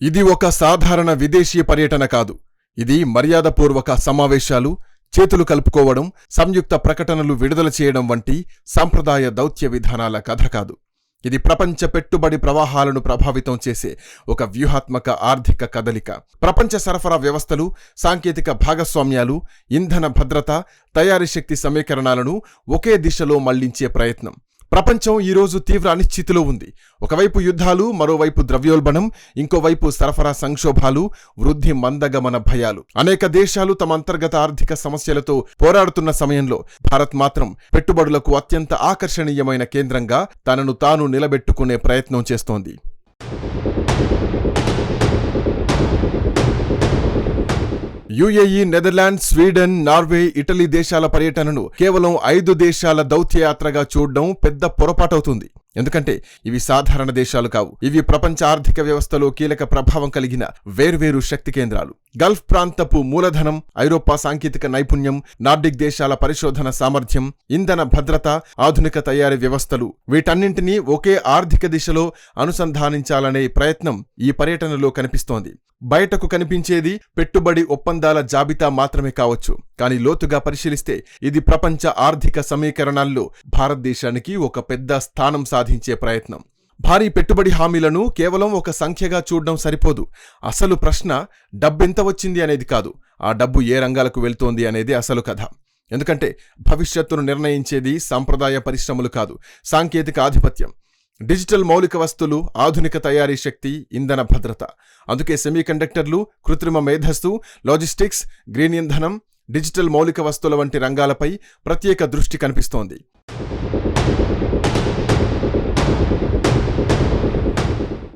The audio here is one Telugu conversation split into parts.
ఇది ఒక సాధారణ విదేశీ పర్యటన కాదు. ఇది మర్యాదపూర్వక సమావేశాలు, చేతులు కలుపుకోవడం, సంయుక్త ప్రకటనలు విడుదల చేయడం వంటి సంప్రదాయ దౌత్య విధానాల కథ కాదు. ఇది ప్రపంచ పెట్టుబడి ప్రవాహాలను ప్రభావితం చేసే ఒక వ్యూహాత్మక ఆర్థిక కదలిక. ప్రపంచ సరఫరా వ్యవస్థలు, సాంకేతిక భాగస్వామ్యాలు, ఇంధన భద్రత, తయారీ శక్తి సమీకరణాలను ఒకే దిశలో మళ్లించే ప్రయత్నం. ప్రపంచం ఈరోజు తీవ్ర అనిశ్చితిలో ఉంది. ఒకవైపు యుద్ధాలు, మరోవైపు ద్రవ్యోల్బణం, ఇంకోవైపు సరఫరా సంక్షోభాలు, వృద్ధి మందగమన భయాలు. అనేక దేశాలు తమ అంతర్గత ఆర్థిక సమస్యలతో పోరాడుతున్న సమయంలో భారత్ మాత్రం పెట్టుబడులకు అత్యంత ఆకర్షణీయమైన కేంద్రంగా తనను తాను నిలబెట్టుకునే ప్రయత్నం చేస్తోంది. UAE, Netherlands, Sweden, Norway, Italy దేశాల పర్యటనను కేవలం 5 దేశాల దౌత్యయాత్రగా చూడడం పెద్ద పొరపాటవుతుంది. ఎందుకంటే ఇవి సాధారణ దేశాలు కావు. ఇవి ప్రపంచ ఆర్థిక వ్యవస్థలో కీలక ప్రభావం కలిగిన వేర్వేరు శక్తి కేంద్రాలు. గల్ఫ్ ప్రాంతపు మూలధనం, ఐరోపా సాంకేతిక నైపుణ్యం, నార్డిక్ దేశాల పరిశోధన సామర్థ్యం, ఇంధన భద్రత, ఆధునిక తయారీ వ్యవస్థలు, వీటన్నింటినీ ఒకే ఆర్థిక దిశలో అనుసంధానించాలనే ప్రయత్నం ఈ పర్యటనలో కనిపిస్తోంది. బయటకు కనిపించేది పెట్టుబడి ఒప్పందాల జాబితా మాత్రమే కావచ్చు, కానీ లోతుగా పరిశీలిస్తే ఇది ప్రపంచ ఆర్థిక సమీకరణాల్లో భారతదేశానికి ఒక పెద్ద స్థానం సాధించే ప్రయత్నం. భారీ పెట్టుబడి హామీలను కేవలం ఒక సంఖ్యగా చూడడం సరిపోదు. అసలు ప్రశ్న డబ్బెంత వచ్చింది అనేది కాదు, ఆ డబ్బు ఏ రంగాలకు వెళ్తోంది అనేది అసలు కథ. ఎందుకంటే భవిష్యత్తును నిర్ణయించేది సంప్రదాయ పరిశ్రమలు కాదు, సాంకేతిక ఆధిపత్యం, డిజిటల్ మౌలిక వస్తువులు, ఆధునిక తయారీ శక్తి, ఇంధన భద్రత. అందుకే సెమీకండక్టర్లు, కృత్రిమ మేధస్సు, లాజిస్టిక్స్, గ్రీన్ ఇంధనం, డిజిటల్ మౌలిక వస్తువుల వంటి రంగాలపై ప్రత్యేక దృష్టి కనిపిస్తోంది.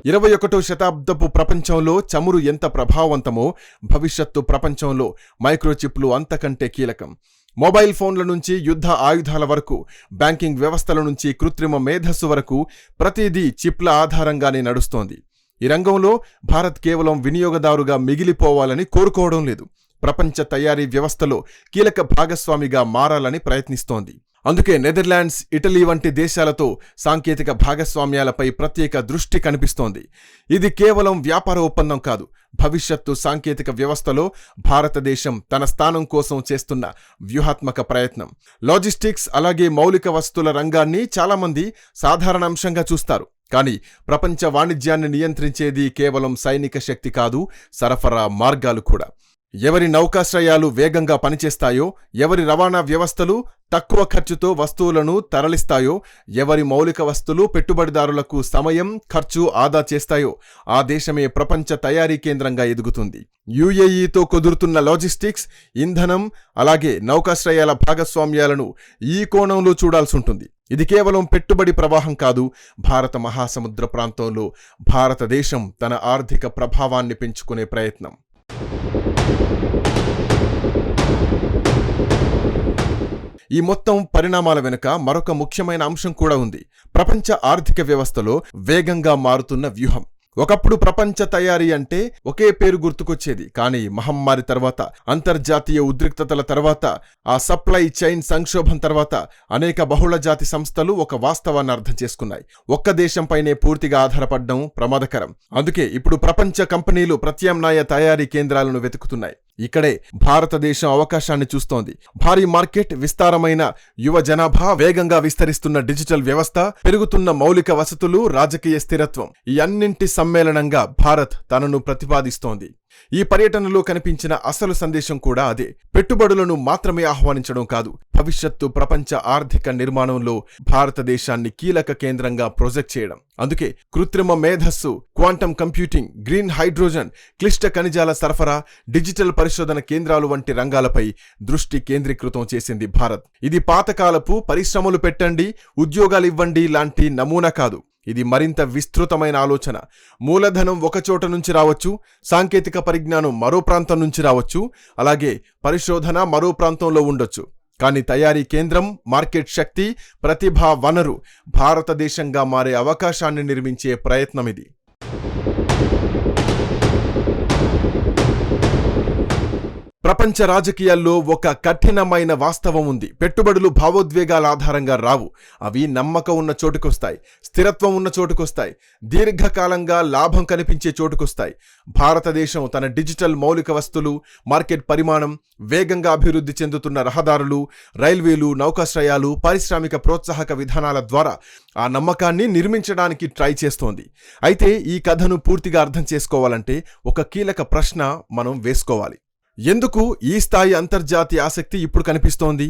21వ శతాబ్దపు ప్రపంచంలో చమురు ఎంత ప్రభావవంతమో భవిష్యత్తు ప్రపంచంలో మైక్రోచిప్లు అంతకంటే కీలకం. మొబైల్ ఫోన్ల నుంచి యుద్ధ ఆయుధాల వరకు, బ్యాంకింగ్ వ్యవస్థల నుంచి కృత్రిమ మేధస్సు వరకు ప్రతిదీ చిప్ల ఆధారంగానే నడుస్తోంది. ఈ రంగంలో భారత్ కేవలం వినియోగదారుగా మిగిలిపోవాలని కోరుకోవడం లేదు, ప్రపంచ తయారీ వ్యవస్థలో కీలక భాగస్వామిగా మారాలని ప్రయత్నిస్తోంది. అందుకే నెదర్లాండ్స్, ఇటలీ వంటి దేశాలతో సాంకేతిక భాగస్వామ్యాలపై ప్రత్యేక దృష్టి కనిపిస్తోంది. ఇది కేవలం వ్యాపార ఒప్పందం కాదు, భవిష్యత్తు సాంకేతిక వ్యవస్థలో భారతదేశం తన స్థానం కోసం చేస్తున్న వ్యూహాత్మక ప్రయత్నం. లాజిస్టిక్స్, అలాగే మౌలిక వస్తువుల రంగాన్ని చాలామంది సాధారణ అంశంగా చూస్తారు. కానీ ప్రపంచ వాణిజ్యాన్ని నియంత్రించేది కేవలం సైనిక శక్తి కాదు, సరఫరా మార్గాలు కూడా. ఎవరి నౌకాశ్రయాలు వేగంగా పనిచేస్తాయో, ఎవరి రవాణా వ్యవస్థలు తక్కువ ఖర్చుతో వస్తువులను తరలిస్తాయో, ఎవరి మౌలిక వస్తువులు పెట్టుబడిదారులకు సమయం, ఖర్చు ఆదా చేస్తాయో ఆ దేశమే ప్రపంచ తయారీ కేంద్రంగా ఎదుగుతుంది. యుఏఈతో కుదురుతున్న లాజిస్టిక్స్, ఇంధనం, అలాగే నౌకాశ్రయాల భాగస్వామ్యాలను ఈ కోణంలో చూడాల్సుంటుంది. ఇది కేవలం పెట్టుబడి ప్రవాహం కాదు, భారత మహాసముద్ర ప్రాంతంలో భారతదేశం తన ఆర్థిక ప్రభావాన్ని పెంచుకునే ప్రయత్నం. ఈ మొత్తం పరిణామాల వెనుక మరొక ముఖ్యమైన అంశం కూడా ఉంది. ప్రపంచ ఆర్థిక వ్యవస్థలో వేగంగా మారుతున్న వ్యూహం. ఒకప్పుడు ప్రపంచ తయారీ అంటే ఒకే పేరు గుర్తుకొచ్చేది. కానీ మహమ్మారి తర్వాత, అంతర్జాతీయ ఉద్రిక్తతల తర్వాత, ఆ సప్లై చైన్ సంక్షోభం తర్వాత అనేక బహుళజాతి సంస్థలు ఒక వాస్తవాన్ని అర్థం చేసుకున్నాయి. ఒక్క దేశంపైనే పూర్తిగా ఆధారపడడం ప్రమాదకరం. అందుకే ఇప్పుడు ప్రపంచ కంపెనీలు ప్రత్యామ్నాయ తయారీ కేంద్రాలను వెతుకుతున్నాయి. ఇక్కడే భారతదేశం అవకాశాన్ని చూస్తోంది. భారీ మార్కెట్, విస్తారమైన యువ జనాభా, వేగంగా విస్తరిస్తున్న డిజిటల్ వ్యవస్థ, పెరుగుతున్న మౌలిక వసతులు, రాజకీయ స్థిరత్వం, ఈ అన్నింటి సమ్మేళనంగా భారత్ తనను ప్రతిపాదిస్తోంది. ఈ పర్యటనలో కనిపించిన అసలు సందేశం కూడా అదే. పెట్టుబడులను మాత్రమే ఆహ్వానించడం కాదు, భవిష్యత్తు ప్రపంచ ఆర్థిక నిర్మాణంలో భారతదేశాన్ని కీలక కేంద్రంగా ప్రొజెక్ట్ చేయడం. అందుకే కృత్రిమ మేధస్సు, క్వాంటమ్ కంప్యూటింగ్, గ్రీన్ హైడ్రోజన్, క్లిష్ట ఖనిజాల సరఫరా, డిజిటల్ పరిశోధన కేంద్రాలు వంటి రంగాలపై దృష్టి కేంద్రీకృతం చేసింది భారత్. ఇది పాతకాలపు పరిశ్రమలు పెట్టండి, ఉద్యోగాలివ్వండి లాంటి నమూనా కాదు. ఇది మరింత విస్తృతమైన ఆలోచన. మూలధనం ఒకచోట నుంచి రావచ్చు, సాంకేతిక పరిజ్ఞానం మరో ప్రాంతం నుంచి రావచ్చు, అలాగే పరిశోధన మరో ప్రాంతంలో ఉండొచ్చు. కానీ తయారీ కేంద్రం, మార్కెట్ శక్తి, ప్రతిభా వనరు భారతదేశంగా మారే అవకాశాన్ని నిర్మించే ప్రయత్నం ఇది. ప్రపంచ రాజకీయాల్లో ఒక కఠినమైన వాస్తవం ఉంది. పెట్టుబడులు భావోద్వేగాల ఆధారంగా రావు. అవి నమ్మకం ఉన్న చోటుకొస్తాయి, స్థిరత్వం ఉన్న చోటుకొస్తాయి, దీర్ఘకాలంగా లాభం కనిపించే చోటుకొస్తాయి. భారతదేశం తన డిజిటల్ మౌలిక వస్తువులు, మార్కెట్ పరిమాణం, వేగంగా అభివృద్ధి చెందుతున్న రహదారులు, రైల్వేలు, నౌకాశ్రయాలు, పారిశ్రామిక ప్రోత్సాహక విధానాల ద్వారా ఆ నమ్మకాన్ని నిర్మించడానికి ట్రై చేస్తోంది. అయితే ఈ కథను పూర్తిగా అర్థం చేసుకోవాలంటే ఒక కీలక ప్రశ్న మనం వేసుకోవాలి. ఎందుకు ఈ స్థాయి అంతర్జాతీయ ఆసక్తి ఇప్పుడు కనిపిస్తోంది?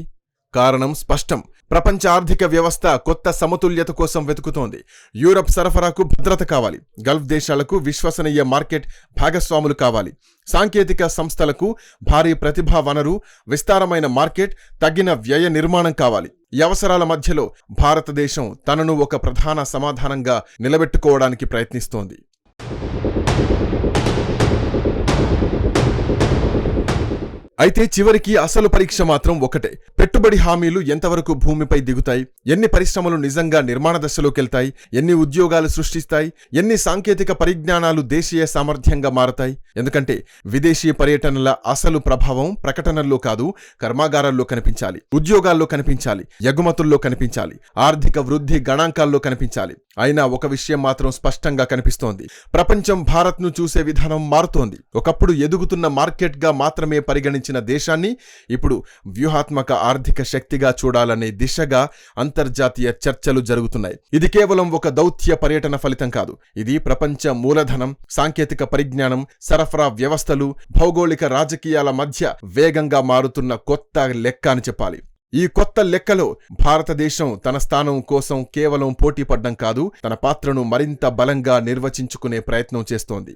కారణం స్పష్టం. ప్రపంచ ఆర్థిక వ్యవస్థ కొత్త సమతుల్యత కోసం వెతుకుతోంది. యూరప్ సరఫరాకు భద్రత కావాలి, గల్ఫ్ దేశాలకు విశ్వసనీయ మార్కెట్ భాగస్వాములు కావాలి, సాంకేతిక సంస్థలకు భారీ ప్రతిభా వనరు, విస్తారమైన మార్కెట్, తగిన వ్యయ నిర్మాణం కావాలి. ఈ అవసరాల మధ్యలో భారతదేశం తనను ఒక ప్రధాన సమాధానంగా నిలబెట్టుకోవడానికి ప్రయత్నిస్తోంది. అయితే చివరికి అసలు పరీక్ష మాత్రం ఒకటే. పెట్టుబడి హామీలు ఎంతవరకు భూమిపై దిగుతాయి, ఎన్ని పరిశ్రమలు నిజంగా నిర్మాణ దశలోకెళ్తాయి, ఎన్ని ఉద్యోగాలు సృష్టిస్తాయి, ఎన్ని సాంకేతిక పరిజ్ఞానాలు దేశీయ సామర్థ్యంగా మారతాయి. ఎందుకంటే విదేశీ పర్యటనల అసలు ప్రభావం ప్రకటనల్లో కాదు, కర్మాగారాల్లో కనిపించాలి, ఉద్యోగాల్లో కనిపించాలి, ఎగుమతుల్లో కనిపించాలి, ఆర్థిక వృద్ధి గణాంకాల్లో కనిపించాలి. అయినా ఒక విషయం మాత్రం స్పష్టంగా కనిపిస్తోంది. ప్రపంచం భారత్ను చూసే విధానం మారుతోంది. ఒకప్పుడు ఎదుగుతున్న మార్కెట్గా మాత్రమే పరిగణించిన దేశాన్ని ఇప్పుడు వ్యూహాత్మక ఆర్థిక శక్తిగా చూడాలనే దిశగా అంతర్జాతీయ చర్చలు జరుగుతున్నాయి. ఇది కేవలం ఒక దౌత్య పర్యటన ఫలితం కాదు. ఇది ప్రపంచ మూలధనం, సాంకేతిక పరిజ్ఞానం, సరఫరా వ్యవస్థలు, భౌగోళిక రాజకీయాల మధ్య వేగంగా మారుతున్న కొత్త లెక్క అని చెప్పాలి. ఈ కొత్త లెక్కలో భారతదేశం తన స్థానం కోసం కేవలం పోటీ పడ్డం కాదు, తన పాత్రను మరింత బలంగా నిర్వచించుకునే ప్రయత్నం చేస్తోంది.